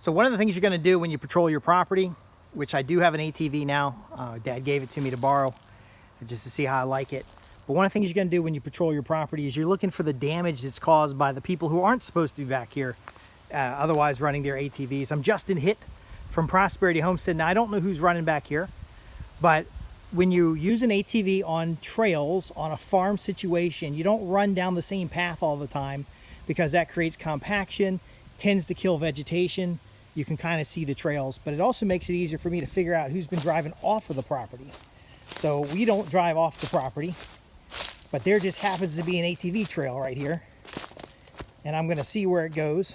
So one of the things you're going to do when you patrol your property, which I do have an ATV now, Dad gave it to me to borrow just to see how I like it. But one of the things you're going to do when you patrol your property is you're looking for the damage that's caused by the people who aren't supposed to be back here, otherwise running their ATVs. I'm Justin Hitt from Prosperity Homestead. Now I don't know who's running back here, but when you use an ATV on trails, on a farm situation, you don't run down the same path all the time because that creates compaction, tends to kill vegetation. You can kind of see the trails, but it also makes it easier for me to figure out who's been driving off of the property. So we don't drive off the property, but there just happens to be an ATV trail right here. And I'm gonna see where it goes.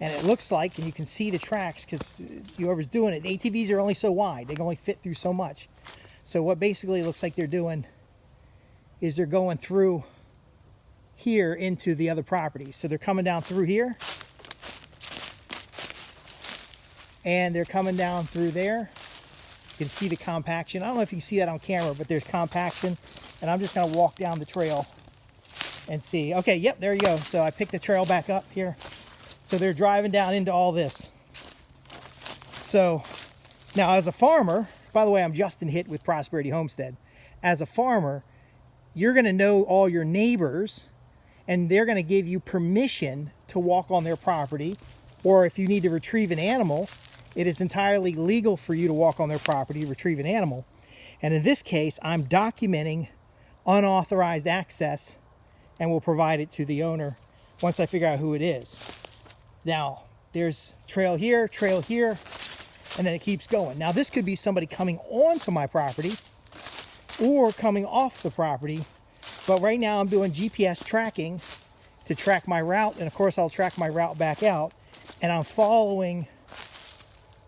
And it looks like, and you can see the tracks because whoever's doing it, the ATVs are only so wide. They can only fit through so much. So what basically looks like they're doing is they're going through here into the other properties. So they're coming down through here. And they're coming down through there. You can see the compaction. I don't know if you can see that on camera, but there's compaction. And I'm just gonna walk down the trail and see. Okay, yep, there you go. So I picked the trail back up here. So they're driving down into all this. So now as a farmer, by the way, I'm Justin Hitt with Prosperity Homestead. As a farmer, you're gonna know all your neighbors and they're gonna give you permission to walk on their property. Or if you need to retrieve an animal, it is entirely legal for you to walk on their property, retrieve an animal. And in this case, I'm documenting unauthorized access and will provide it to the owner once I figure out who it is. Now, there's trail here, and then it keeps going. Now, this could be somebody coming onto my property or coming off the property, but right now I'm doing GPS tracking to track my route, and of course I'll track my route back out, and I'm following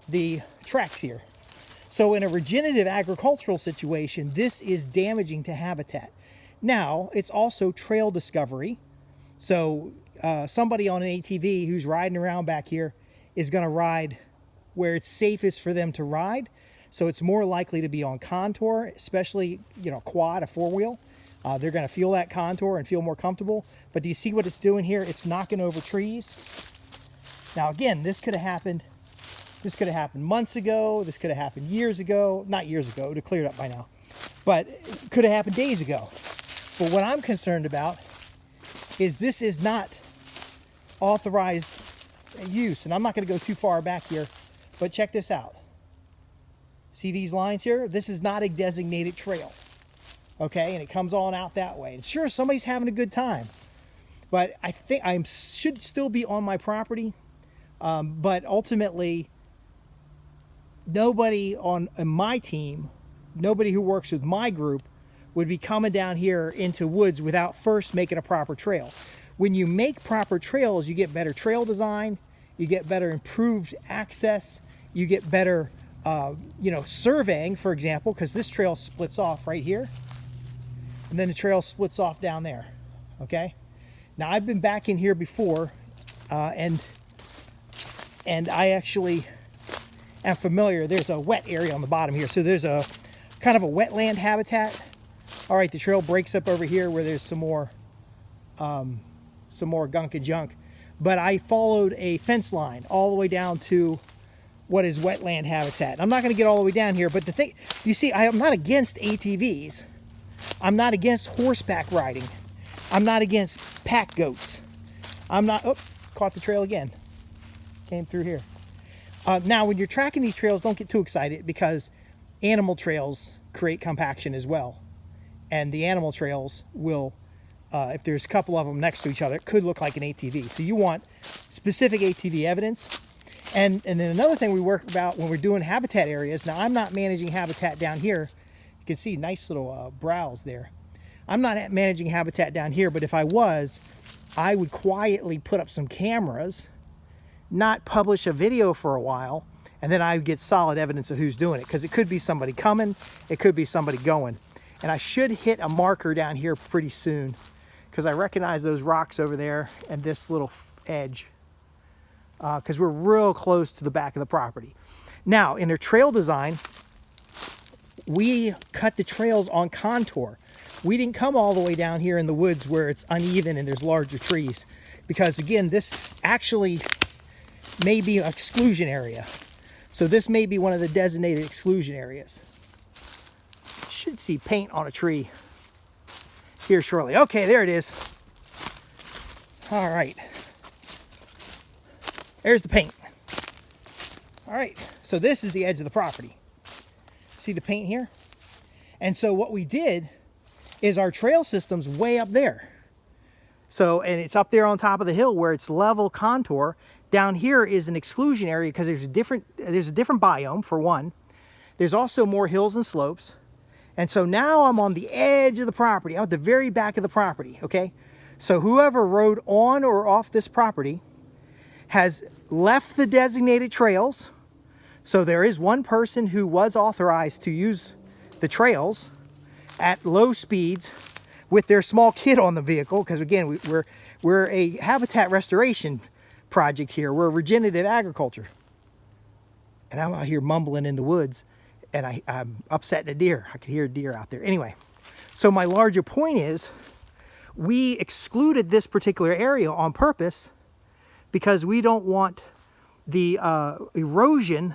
the tracks here. So in a regenerative agricultural situation, this is damaging to habitat. Now, it's also trail discovery. So somebody on an ATV who's riding around back here is gonna ride where it's safest for them to ride. So it's more likely to be on contour, especially, quad, a four-wheel. They're gonna feel that contour and feel more comfortable. But do you see what it's doing here? It's knocking over trees. Now again, this could have happened months ago. This could have happened years ago. Not years ago, it would have cleared up by now. But it could have happened days ago. But what I'm concerned about is this is not authorized use. And I'm not gonna go too far back here, but check this out. See these lines here? This is not a designated trail. Okay, and it comes on out that way. And sure, somebody's having a good time. But I think I should still be on my property. But ultimately, nobody on my team, nobody who works with my group would be coming down here into woods without first making a proper trail. When you make proper trails, you get better trail design, you get better improved access, you get better, surveying, for example, because this trail splits off right here, and then the trail splits off down there, okay? Now, I've been back in here before, and I actually am familiar. There's a wet area on the bottom here. So there's a kind of a wetland habitat. All right, the trail breaks up over here where there's some more gunk and junk. But I followed a fence line all the way down to what is wetland habitat. I'm not gonna get all the way down here, but the thing, you see, I am not against ATVs. I'm not against horseback riding. I'm not against pack goats. I'm not, oh, caught the trail again. Came through here. Now, when you're tracking these trails, don't get too excited because animal trails create compaction as well. And the animal trails will, if there's a couple of them next to each other, it could look like an ATV. So you want specific ATV evidence. And then another thing we work about when we're doing habitat areas, now I'm not managing habitat down here. You can see nice little browse there. I'm not managing habitat down here, but if I was, I would quietly put up some cameras, not publish a video for a while, and then I would get solid evidence of who's doing it, because it could be somebody coming, it could be somebody going. And I should hit a marker down here pretty soon, because I recognize those rocks over there and this little edge, because we're real close to the back of the property. Now, in their trail design, we cut the trails on contour. We didn't come all the way down here in the woods where it's uneven and there's larger trees, because again, this actually may be an exclusion area. So this may be one of the designated exclusion areas. Should see paint on a tree here shortly. Okay, there it is. All right. There's the paint. All right, so this is the edge of the property. See the paint here? And so what we did is our trail system's way up there. So, and it's up there on top of the hill where it's level contour. Down here is an exclusion area because there's a different biome, for one. There's also more hills and slopes. And so now I'm on the edge of the property. I'm at the very back of the property, okay? So whoever rode on or off this property has left the designated trails. So there is one person who was authorized to use the trails at low speeds with their small kid on the vehicle, because again, we're a habitat restoration project here. We're regenerative agriculture. And I'm out here mumbling in the woods, and I'm upsetting a deer. I could hear a deer out there. Anyway, so my larger point is, we excluded this particular area on purpose because we don't want the erosion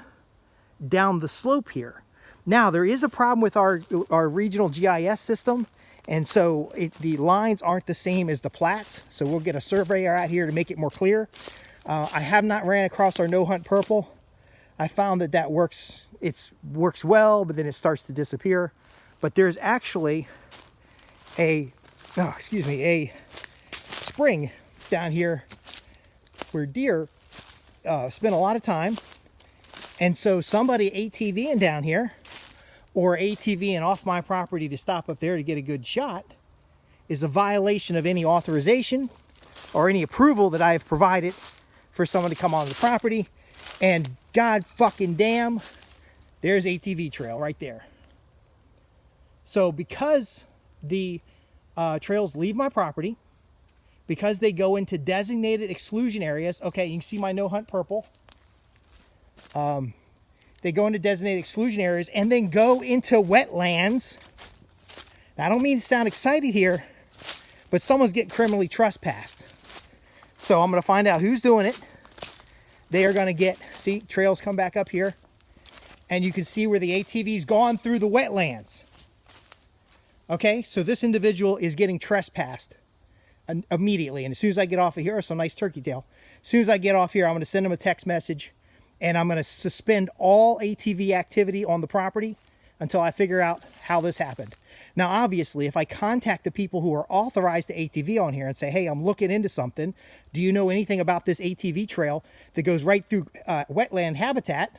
down the slope here. Now, there is a problem with our regional GIS system, and so the lines aren't the same as the plats, so we'll get a surveyor out here to make it more clear. I have not ran across our no-hunt purple. I found that works. It works well, but then it starts to disappear. But there's actually a spring down here where deer spend a lot of time. And so somebody ATVing down here, or ATVing off my property to stop up there to get a good shot, is a violation of any authorization or any approval that I have provided for someone to come on the property. And God fucking damn, there's ATV trail right there. So because the trails leave my property, because they go into designated exclusion areas, okay, you can see my no hunt purple. They go into designated exclusion areas and then go into wetlands. Now, I don't mean to sound excited here, but someone's getting criminally trespassed. So I'm going to find out who's doing it. They are going to get, see, trails come back up here, and you can see where the ATV's gone through the wetlands. Okay, so this individual is getting trespassed immediately. And as soon as I get off of here, some nice turkey tail. As soon as I get off here, I'm going to send him a text message, and I'm going to suspend all ATV activity on the property until I figure out how this happened. Now, obviously, if I contact the people who are authorized to ATV on here and say, hey, I'm looking into something, do you know anything about this ATV trail that goes right through wetland habitat?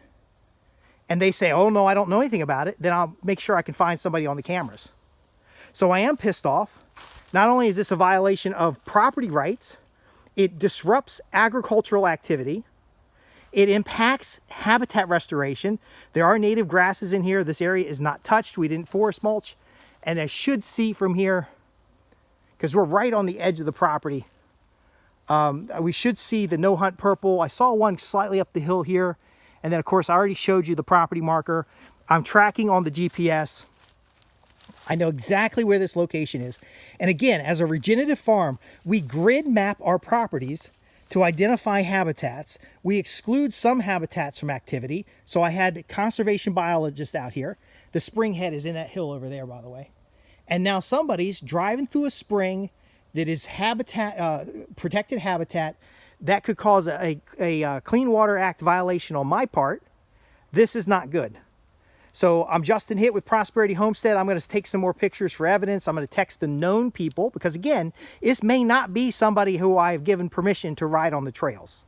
And they say, oh, no, I don't know anything about it. Then I'll make sure I can find somebody on the cameras. So I am pissed off. Not only is this a violation of property rights, it disrupts agricultural activity. It impacts habitat restoration. There are native grasses in here. This area is not touched. We didn't forest mulch. And I should see from here, because we're right on the edge of the property, we should see the no hunt purple. I saw one slightly up the hill here. And then, of course, I already showed you the property marker. I'm tracking on the GPS. I know exactly where this location is. And again, as a regenerative farm, we grid map our properties to identify habitats. We exclude some habitats from activity. So I had conservation biologists out here. The springhead is in that hill over there, by the way. And now somebody's driving through a spring that is habitat, protected habitat, that could cause a Clean Water Act violation on my part. This is not good. So I'm Justin Hitt with Prosperity Homestead. I'm going to take some more pictures for evidence. I'm going to text the known people, because again, this may not be somebody who I've given permission to ride on the trails.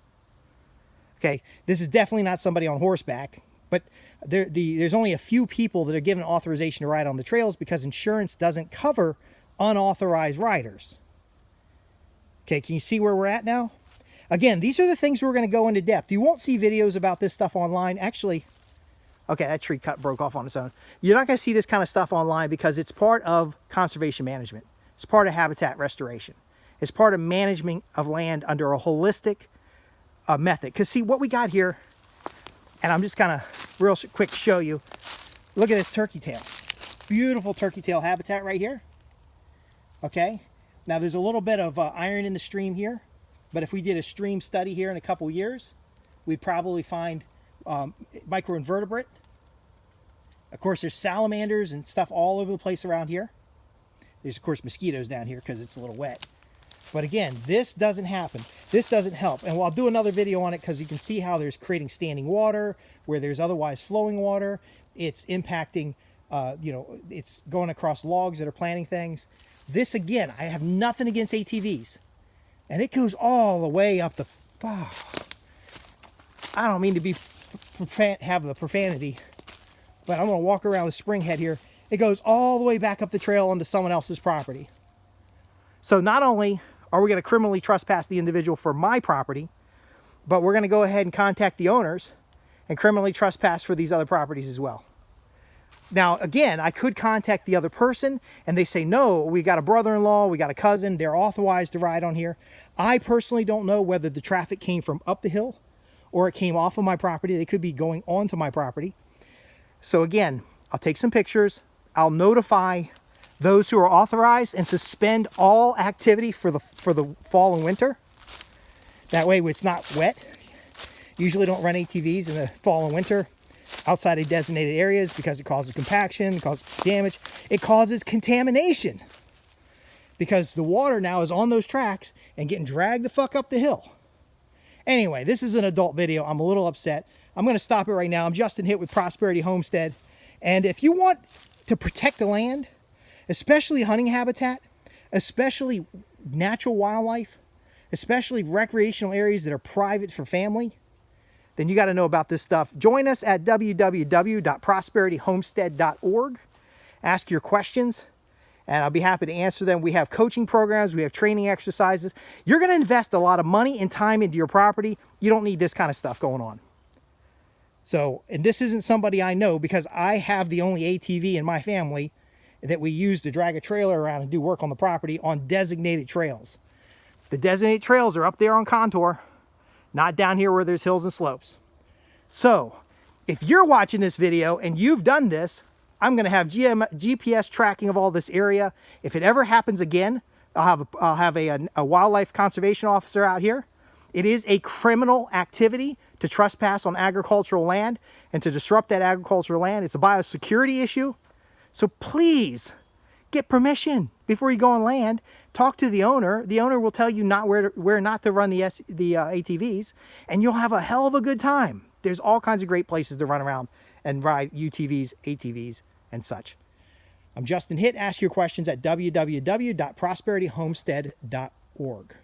Okay, this is definitely not somebody on horseback, but there's only a few people that are given authorization to ride on the trails because insurance doesn't cover unauthorized riders. Okay, can you see where we're at now? Again, these are the things we're going to go into depth. You won't see videos about this stuff online. Actually, okay, that tree broke off on its own. You're not going to see this kind of stuff online because it's part of conservation management. It's part of habitat restoration. It's part of management of land under a holistic method. Because see, what we got here, and I'm just kind of real quick show you. Look at this turkey tail. Beautiful turkey tail habitat right here. Okay, now there's a little bit of iron in the stream here. But if we did a stream study here in a couple years, we'd probably find microinvertebrate. Of course, there's salamanders and stuff all over the place around here. There's, of course, mosquitoes down here because it's a little wet. But again, this doesn't happen. This doesn't help. And I'll do another video on it because you can see how there's creating standing water where there's otherwise flowing water. It's impacting, you know, it's going across logs that are planting things. This, again, I have nothing against ATVs. And it goes all the way up the... Oh, I don't mean to be have the profanity, but I'm going to walk around the spring head here. It goes all the way back up the trail onto someone else's property. So not only are we going to criminally trespass the individual for my property, but we're going to go ahead and contact the owners and criminally trespass for these other properties as well. Now, again, I could contact the other person and they say, no, we got a brother-in-law, we got a cousin, they're authorized to ride on here. I personally don't know whether the traffic came from up the hill or it came off of my property. They could be going onto my property. So again, I'll take some pictures. I'll notify those who are authorized and suspend all activity for the fall and winter. That way it's not wet. Usually don't run ATVs in the fall and winter outside of designated areas because it causes compaction, it causes damage, it causes contamination because the water now is on those tracks and getting dragged the fuck up the hill. Anyway, this is an adult video. I'm a little upset. I'm going to stop it right now. I'm Justin Hitt with Prosperity Homestead. And if you want to protect the land, especially hunting habitat, especially natural wildlife, especially recreational areas that are private for family, then you got to know about this stuff. Join us at www.prosperityhomestead.org. Ask your questions, and I'll be happy to answer them. We have coaching programs. We have training exercises. You're going to invest a lot of money and time into your property. You don't need this kind of stuff going on. So, and this isn't somebody I know because I have the only ATV in my family that we use to drag a trailer around and do work on the property on designated trails. The designated trails are up there on contour, not down here where there's hills and slopes. So, if you're watching this video and you've done this, I'm going to have GPS tracking of all this area. If it ever happens again, I'll have a wildlife conservation officer out here. It is a criminal activity to trespass on agricultural land and to disrupt that agricultural land. It's a biosecurity issue. So please get permission before you go on land. Talk to the owner. The owner will tell you where not to run the ATVs, and you'll have a hell of a good time. There's all kinds of great places to run around and ride UTVs, ATVs, and such. I'm Justin Hitt. Ask your questions at www.prosperityhomestead.org.